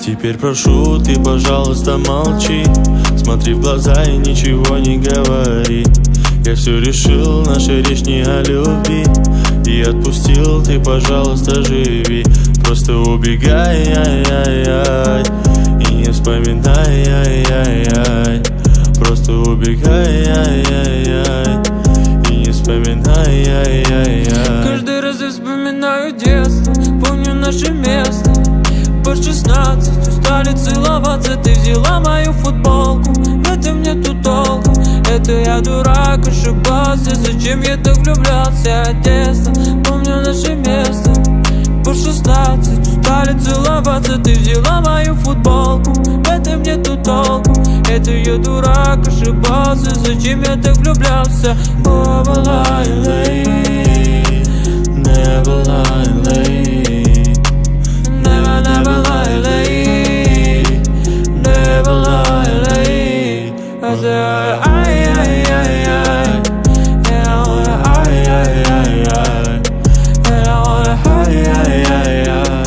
Теперь прошу, ты, пожалуйста, молчи. Смотри в глаза и ничего не говори. Я все решил, наша речь не о любви. И отпустил, ты, пожалуйста, живи. Просто убегай, ай-яй-яй, и не вспоминай, ай-яй-яй. Просто убегай, ай-яй-яй, и не вспоминай, ай-яй-яй. Каждый раз я вспоминаю детство, помню наше место. По 16 устали целоваться, ты взяла мою футболку. В этом нету толку, это я дурак, ошибался. Зачем я так влюблялся от детства? Помню наше место. По 16 устали целоваться, ты взяла мою футболку. В этом нету толку, это я дурак, ошибался. Зачем я так влюблялся? Never lie late, never lie late. Never lie late, never lie late. I said, ay, ay, ay, ay. And I wanna, ay, ay, ay, ay. And I wanna, ay, ay, ay, ay.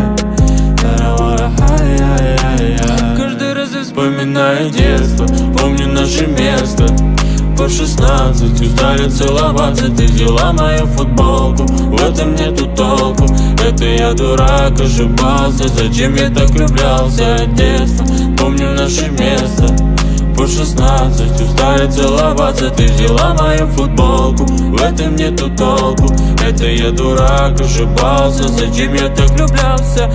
And I wanna, ay, ay, ay, ay. Каждый раз я вспоминаю детство, помню наше место. По 16 устали целоваться, ты взяла мою футболку. В этом нету толку, это я дурак, ошибался. Зачем я так влюблялся от детства? Помню наше место. По 16 устали целоваться, ты взяла мою футболку. В этом нету толку, это я дурак, ошибался. Зачем я так влюблялся?